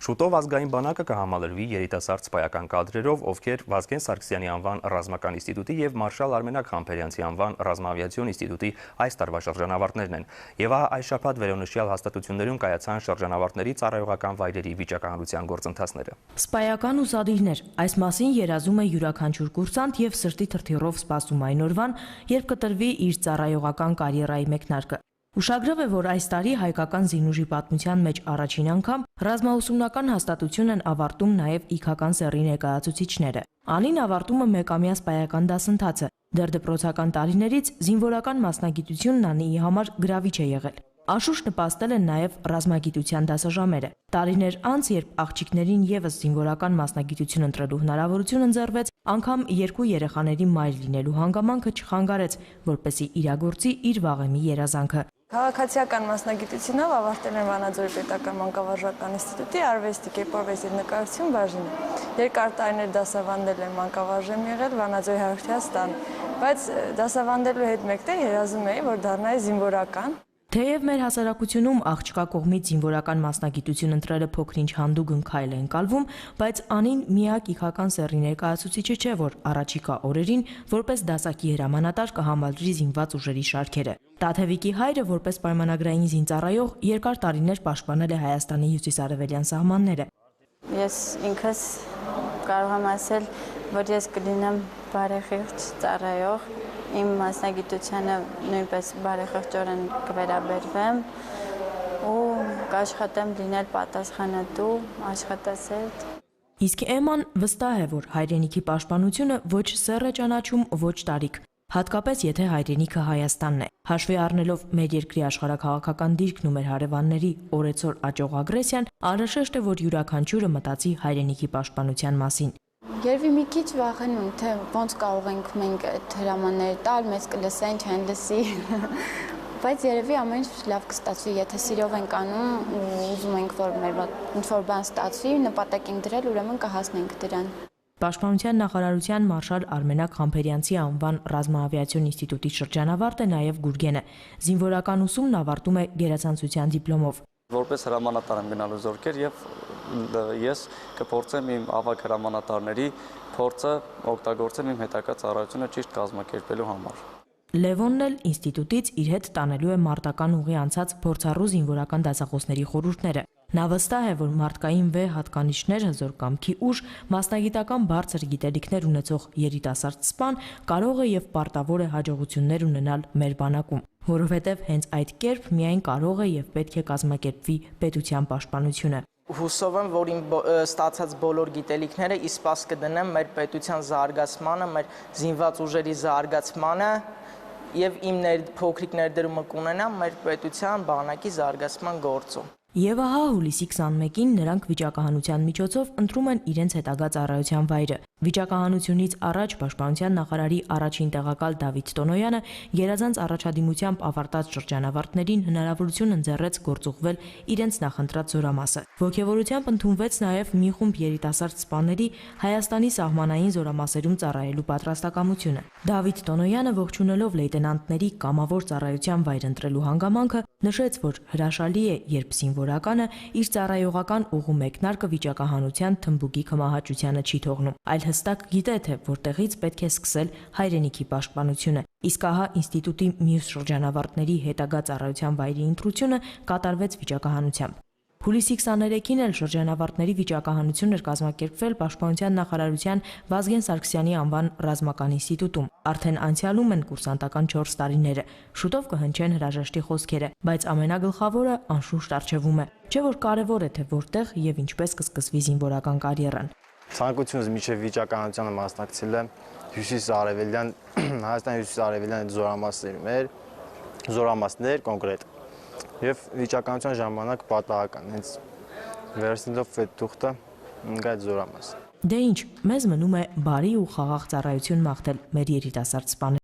Շուտով ազգային բանակը կհամալրվի երիտասարդ սպայական կադրերով, ովքեր Վազգեն Սարգսյանի անվան ռազմական ինստիտուտի եւ Մարշալ Արմենակ Համբերյանցի անվան ռազմավիացիոն ինստիտուտի այս տարվա շրջանավարտներն են։ Եվ այս շաբաթ վերոնշյալ հաստատություններում կայացան շրջանավարտների ծառայողական վայրերի վիճակահանության գործընթացները։ Սպայական ուսադիրներ, այս մասին երազում է յուրաքանչյուր կուրսանտ եւ սրտի թրթիռով սպասում այն օրվան, երբ կտրվի իր ծառայողական կարիերայի մեկնարկը։ Ուշագրավ է, որ այս տարի հայկական զինուժի պատմության մեջ առաջին անգամ ռազմաուսումնական հաստատություն են ավարտում նաև իգական սեռի ներկայացուցիչները։ Անին ավարտում է մեկամյա սպայական դասընթացը։ Դեռ դպրոցական տարիներից զինվորական մասնագիտությունն Անիի համար գրավիչ է եղել։ Անշուշտ նպաստել են նաև ռազմագիտության դասաժամերը։ Տարիներ անց, երբ աղջիկներին եւս զինվորական մասնագիտություն ընտրելու հնարավորություն ընձեռվեց, անգամ երկու երեխաների մայր լինելու հանգամանքը չխանգարեց, որպեսզի իրագործի իր վաղեմի երազանքը։ Քաղաքացիական մասնագիտությունով ավարտել եմ Վանաձորի պետական մանկավարժական ինստիտուտի արվեստի կերպարվեստի եւ նկարչություն բաժինը։ Երկար տարիներ դասավանդել եմ մանկավարժ եմ եղել Վանաձորի Հարթիաստան, բայց դասավանդելու հետ մեկտեղ երազում էի, որ դառնայի զինվորական։ Թեև մեր հասարակությունում աղջկա կողմից զինվորական մասնագիտություն ընտրելը փոքր-ինչ հանդուգն քայլ է ընկալվում, բայց Անին միակ իգական սեռի ներկայացուցիչը չէ, որ առաջիկա օրերին որպես դասակի հրամանատար կհամալրի զինված ուժերի շարքերը։ Տաթևիկի հայրը որպես պայմանագրային զինծառայող երկար տարիներ պաշտպանել է Հայաստանի հյուսիսարևելյան սահմանները։ Ես ինքս կարող եմ ասել, որ ես կլինեմ բարեխիղճ ծառայող, իմ մասնագիտությանը նույնպես բարեխիղճորեն կվերաբերվեմ ու կաշխատեմ լինել պատասխանատու, աշխատասեր։ Իսկ Էման վստահ է, որ հայրենիքի պաշտպանությունը ոչ սեռ է ճանաչում, ոչ տարիք, հատկապես եթե հայրենիքը Հայաստանն է։ Հաշվի առնելով մեր երկրի աշխարհաքաղաքական դիրքն ու մեր հարևանների օրեցօր աճող ագրեսիան, անհրաժեշտ է, որ յուրաքանչյուրը մտածի հայրենիքի պաշտպանության մասին։ Երևի մի քիչ վախենում, թե ոնց կարող ենք մենք այդ հրամանները տալ, մեզ կլսեն, չեն լսի։ Բայց երևի ամեն ինչ լավ կստացվի, եթե սիրով ենք անում ու ուզում ենք, որ մեր ինչ-որ բան ստացվի, նպատակ ենք դրել, ուրեմն կհասնենք դրան։ Պաշտպանության նախարարության Մարշալ Արմենակ Համբերյանցի անվան ռազմաավիացիոն ինստիտուտի շրջանավարտ է նաև Գուրգենը։ Զինվորական ուսումն ավարտում է գերացանցության դիպլոմով։ Որպես հրամանատար եմ գնալու զորքեր եւ ես կփորձեմ իմ ավագ հրամանատարների փորձը օգտագործեմ իմ հետագա ծառայությունը ճիշտ կազմակերպելու համար։ Լևոնն էլ ինստիտուտից իր հետ տանելու է մարտական ուղի անցած փորձառու զինվորական դասախոսների խորհուրդները։ Նա վստահ է, որ մարդկային վեհ հատկանիշներ, հզոր կամքի ուժ, մասնագիտական բարձր գիտելիքներ ունեցող երիտասարդ սպան կարող է եւ պարտավոր է հաջողություններ ունենալ մեր բանակում, որովհետեւ հենց այդ կերպ միայն կարող է եւ պետք է կազմակերպվի պետության պաշտպանությունը։ Հուսով եմ, որ իմ ստացած բոլոր գիտելիքները իսպաս կդնեմ մեր պետության զարգացմանը, մեր զինված ուժերի զարգացմանը եւ իմ փոքրիկ ներդրումը կունենամ մեր պետության բանակի զարգացման գործում։ Եվ ահա հուլիսի 21-ին նրանք վիճակահանության միջոցով ընտրում են իրենց հետագա ծառայության վայրը։ Վիճակահանությունից առաջ Պաշտպանության նախարարի առաջին տեղակալ Դավիթ Տոնոյանը գերազանց առաջադիմությամբ ավարտած շրջանավարտներին հնարավորություն ընձեռեց գործուղվել իրենց նախընտրած զորամասը։ Ոգևորությամբ ընդունվեց նաև մի խումբ երիտասարդ սպաների Հայաստանի սահմանային զորամասերում ծառայելու պատրաստակամությունը։ Դավիթ Տոնոյանը ողջունելով լեյտենանտների կամավոր ծառայության վայր ընտրելու հանգամանքը նշեց, որ հրաշալի է, երբ զինվորականը իր ծառայողական ուղու մեկնարկը վիճակահանության թմբուկի կմահաճությանը չի թողնում, այլ հստակ գիտե, թե որտեղից պետք է սկսել հայրենիքի պաշտպանությունը։ Իսկ ահա ինստիտուտի մյուս շրջանավարտների հետագա ծառայության վայրի ընտրությունը կատարվեց վիճակահանությամբ։ Հուլիսի 23-ին էլ շրջանավարտների վիճակահանություն էր կազմակերպվել Պաշտպանության նախարարության Վազգեն Սարգսյանի անվան ռազմական ինստիտուտում։ Արդեն անցյալում են կուրսանտական 4 տարիները, շուտով կհնչեն հրաժեշտի խոսքերը, բայց ամենագլխավորը անշուշտ առջևում է, չէ՞ որ կարևոր է, թե որտեղ եւ ինչպես կսկսվի զինվորական կարիերան։ Ցանկությունս միջև վիճակահանությանը մասնակցել եմ հյուսիսարևելյան Հայաստանի հյուսիսարևելյան զորամասներ կոնկրետ եւ վիճակահանության ժամանակ պատահական հենց վերցնելով այդ թուղթը այդ զորամաս։ Դե ինչ, մեզ մնում է բարի ու խաղաղ ծառայություն մաղթել մեր երիտասարդ սպաներին։